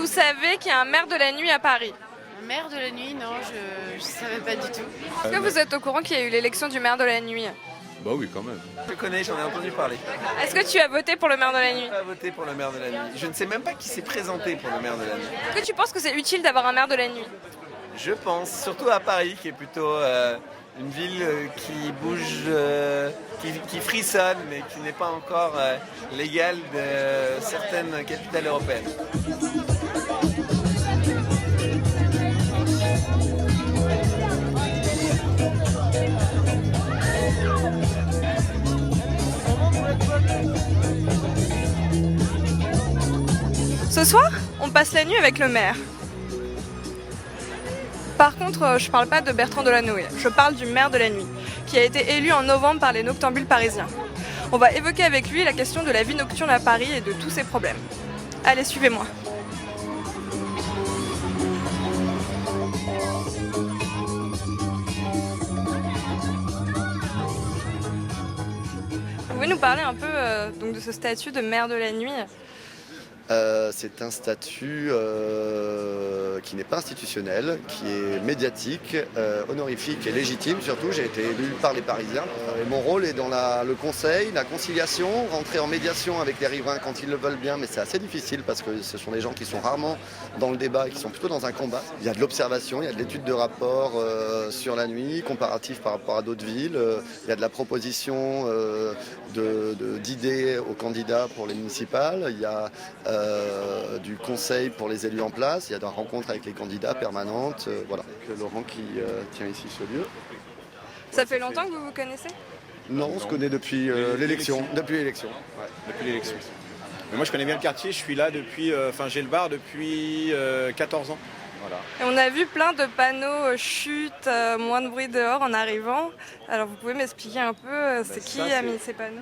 vous savez qu'il y a un maire de la nuit à Paris? Un maire de la nuit, non, je savais pas du tout. Est-ce que vous êtes au courant qu'il y a eu l'élection du maire de la nuit? Bah oui, quand même. Je connais, j'en ai entendu parler. Est-ce que tu as voté pour le maire de la nuit? Je n'ai pas voté pour le maire de la nuit. Je ne sais même pas qui s'est présenté pour le maire de la nuit. Est-ce que tu penses que c'est utile d'avoir un maire de la nuit? Je pense, surtout à Paris, qui est plutôt une ville qui bouge, qui frissonne, mais qui n'est pas encore l'égale de certaines capitales européennes. Ce soir, on passe la nuit avec le maire. Par contre, je parle pas de Bertrand Delanoë, je parle du maire de la nuit, qui a été élu en novembre par les noctambules parisiens. On va évoquer avec lui la question de la vie nocturne à Paris et de tous ses problèmes. Allez, suivez-moi. Vous pouvez nous parler un peu donc de ce statut de maire de la nuit? C'est un statut qui n'est pas institutionnel, qui est médiatique, honorifique et légitime surtout. J'ai été élu par les Parisiens. Et mon rôle est dans le conseil, la conciliation, rentrer en médiation avec les riverains quand ils le veulent bien, mais c'est assez difficile parce que ce sont des gens qui sont rarement dans le débat et qui sont plutôt dans un combat. Il y a de l'observation, il y a de l'étude de rapport sur la nuit, comparatif par rapport à d'autres villes. Il y a de la proposition d'idées aux candidats pour les municipales. Il y a du conseil pour les élus en place, il y a des rencontres avec les candidats permanentes, voilà. Laurent qui tient ici ce lieu. Ça fait longtemps que vous vous connaissez? Non, on se connaît depuis l'élection. Depuis l'élection. Ouais, depuis l'élection. Mais moi je connais bien le quartier, je suis là depuis, j'ai le bar depuis 14 ans. Voilà. Et on a vu plein de panneaux chute, moins de bruit dehors en arrivant. Alors vous pouvez m'expliquer un peu, c'est qui a mis ces panneaux?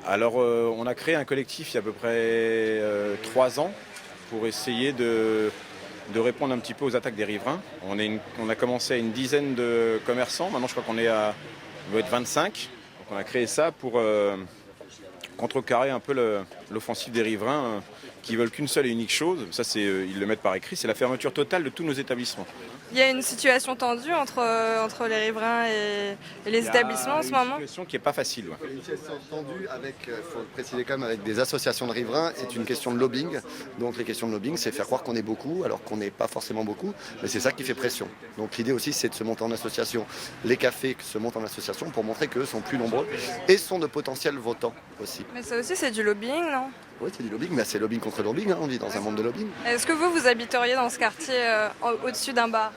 Alors on a créé un collectif il y a à peu près 3 ans pour essayer de répondre un petit peu aux attaques des riverains. On a commencé à une dizaine de commerçants, maintenant je crois qu'on on doit être 25. Donc on a créé ça pour contrecarrer un peu l'offensive des riverains qui veulent qu'une seule et unique chose, ça ils le mettent par écrit, c'est la fermeture totale de tous nos établissements. Il y a une situation tendue entre les riverains et les établissements en ce moment? C'est une situation qui n'est pas facile. Ouais. Une situation tendue avec, il faut le préciser quand même, avec des associations de riverains, c'est une question de lobbying. Donc les questions de lobbying, c'est faire croire qu'on est beaucoup alors qu'on n'est pas forcément beaucoup, mais c'est ça qui fait pression. Donc l'idée aussi, c'est de se monter en association. Les cafés se montent en association pour montrer qu'eux sont plus nombreux et sont de potentiels votants aussi. Mais ça aussi, c'est du lobbying, non? Oui, c'est du lobbying, mais c'est lobbying contre lobbying, hein, on vit dans un monde de lobbying. Est-ce que vous habiteriez dans ce quartier au-dessus d'un bar?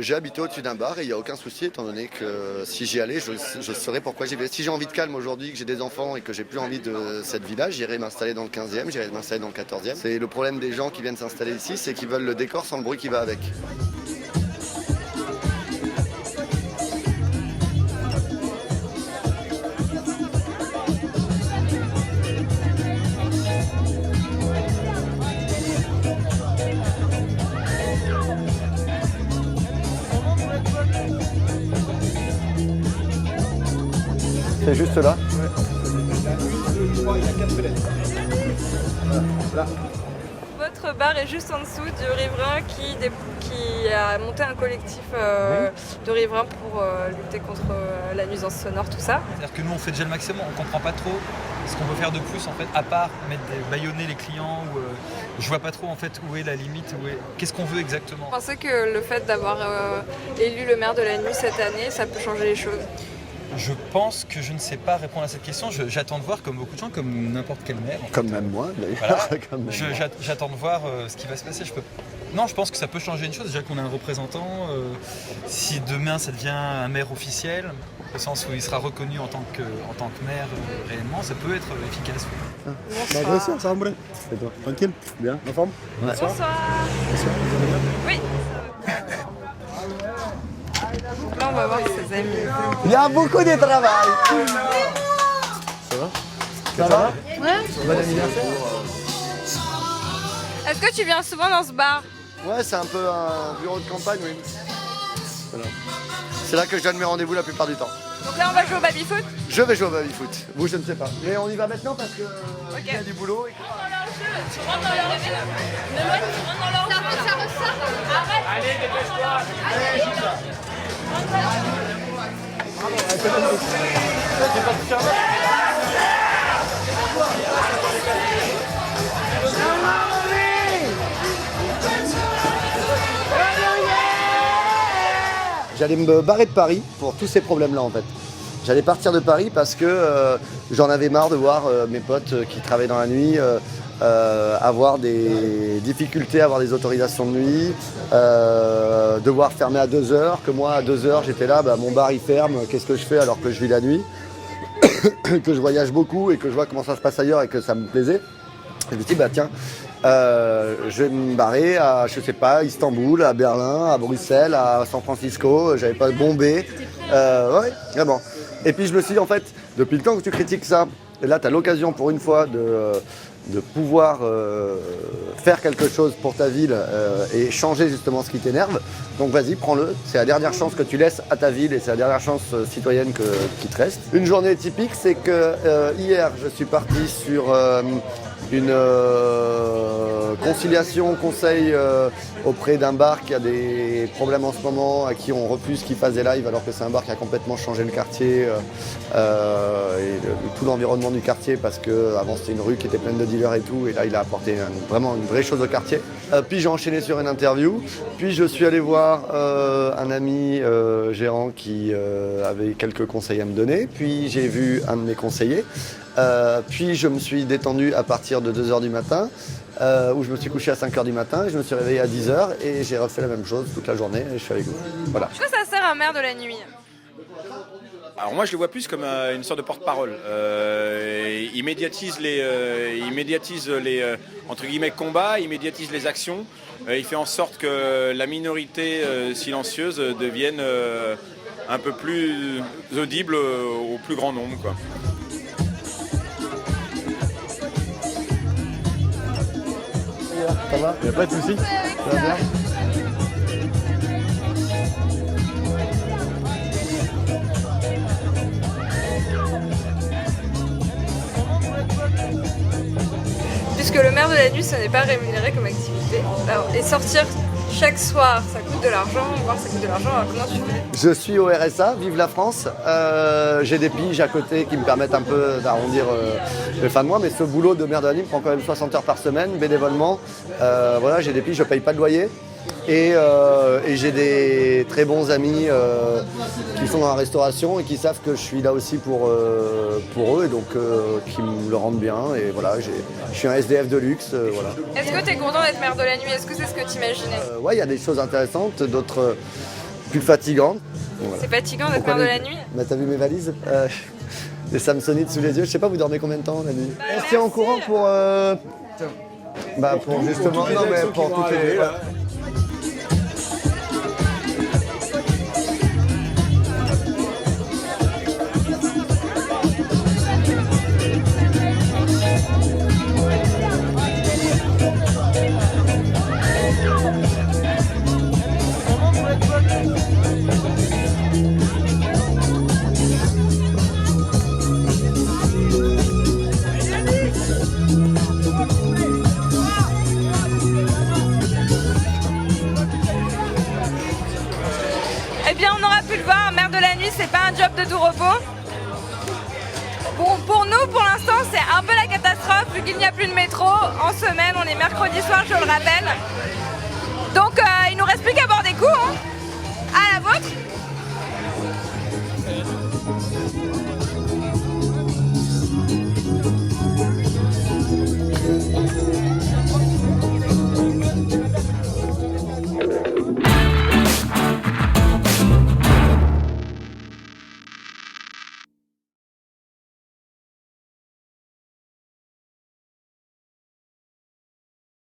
J'ai habité au-dessus d'un bar et il n'y a aucun souci étant donné que si j'y allais, je saurais pourquoi j'y vais. Si j'ai envie de calme aujourd'hui, que j'ai des enfants et que j'ai plus envie de cette vie-là, j'irai m'installer dans le 15e, j'irai m'installer dans le 14e. C'est le problème des gens qui viennent s'installer ici, c'est qu'ils veulent le décor sans le bruit qui va avec. C'est juste là. Votre bar est juste en dessous du riverain qui a monté un collectif de riverains pour lutter contre la nuisance sonore, tout ça. C'est-à-dire que nous on fait déjà le maximum, on comprend pas trop ce qu'on peut faire de plus en fait, à part bâillonner les clients ou je vois pas trop en fait où est la limite, qu'est-ce qu'on veut exactement. Vous pensez que le fait d'avoir élu le maire de la nuit cette année, ça peut changer les choses? Je pense que je ne sais pas répondre à cette question. J'attends de voir, comme beaucoup de gens, comme n'importe quel maire. Comme même moi, d'ailleurs. Voilà. J'attends de voir ce qui va se passer. Non, je pense que ça peut changer une chose. Déjà qu'on a un représentant. Si demain ça devient un maire officiel, au sens où il sera reconnu en tant que maire réellement, ça peut être efficace. Bonsoir. Ça va, Mourad? Et toi? Tranquille? Bien? En forme? Bonsoir. Bonsoir. Oui. Là, on va voir ses amis. Il y a beaucoup de travail. Ça va? Ça va? Ouais. Bon anniversaire. Est-ce que tu viens souvent dans ce bar? Ouais, c'est un peu un bureau de campagne, oui. Voilà. C'est là que je donne mes rendez-vous la plupart du temps. Donc là, on va jouer au baby-foot. Je vais jouer au baby-foot. Vous, je ne sais pas. Mais on y va maintenant parce que il y a du boulot. J'allais me barrer de Paris pour tous ces problèmes-là en fait. J'allais partir de Paris parce que j'en avais marre de voir mes potes qui travaillent dans la nuit avoir des difficultés, avoir des autorisations de nuit, devoir fermer à 2h, que moi à 2h j'étais là, mon bar il ferme, qu'est-ce que je fais alors que je vis la nuit, que je voyage beaucoup et que je vois comment ça se passe ailleurs et que ça me plaisait. Et je me suis dit tiens, je vais me barrer à, je sais pas, Istanbul, à Berlin, à Bruxelles, à San Francisco, j'avais pas bombé. Ouais, vraiment. Et puis je me suis dit en fait, depuis le temps que tu critiques ça, et là tu as l'occasion pour une fois de pouvoir faire quelque chose pour ta ville et changer justement ce qui t'énerve. Donc vas-y, prends-le. C'est la dernière chance que tu laisses à ta ville et c'est la dernière chance citoyenne qui te reste. Une journée typique, c'est que hier, je suis parti sur une conciliation, conseil auprès d'un bar qui a des problèmes en ce moment, à qui on refuse qu'il fasse des lives alors que c'est un bar qui a complètement changé le quartier et tout l'environnement du quartier parce qu'avant c'était une rue qui était pleine de dealers et tout et là il a apporté vraiment une vraie chose au quartier. Puis j'ai enchaîné sur une interview, puis je suis allé voir un ami gérant qui avait quelques conseils à me donner, puis j'ai vu un de mes conseillers. Puis je me suis détendu à partir de 2h du matin, où je me suis couché à 5h du matin, et je me suis réveillé à 10h et j'ai refait la même chose toute la journée et je suis avec vous. Voilà. Est-ce que ça sert un maire de la nuit? Alors moi je le vois plus comme une sorte de porte-parole. Il médiatise les entre guillemets combats, il médiatise les actions, il fait en sorte que la minorité silencieuse devienne un peu plus audible au plus grand nombre, quoi. Ça va? Y'a pas de soucis? Ça va bien? Puisque le maire de la nuit, ce n'est pas rémunéré comme activité. Alors, et sortir chaque soir, ça coûte de l'argent, voire ça coûte de l'argent, alors comment tu fais? Je suis au RSA, vive la France. J'ai des piges à côté qui me permettent un peu d'arrondir les fins de mois, mais ce boulot de maire de la nuit me prend quand même 60 heures par semaine, bénévolement. Voilà, j'ai des piges, je ne paye pas de loyer. Et j'ai des très bons amis qui sont dans la restauration et qui savent que je suis là aussi pour eux et donc qui me le rendent bien. Et voilà, je suis un SDF de luxe. Voilà. Est-ce que tu es content d'être maire de la nuit? Est-ce que c'est ce que tu imaginais? Ouais, il y a des choses intéressantes, d'autres plus fatigantes. Voilà. C'est fatigant d'être maire de la nuit? Bah, t'as vu mes valises des Samsonites sous les yeux. Je sais pas, vous dormez combien de temps la nuit? On se tient au courant pour justement, non mais pour toutes les deux. Eh bien, on aura pu le voir, maire de la nuit, c'est pas un job de tout repos. Bon, pour nous, pour l'instant, c'est un peu la catastrophe, vu qu'il n'y a plus de métro. En semaine, on est mercredi soir, je le rappelle.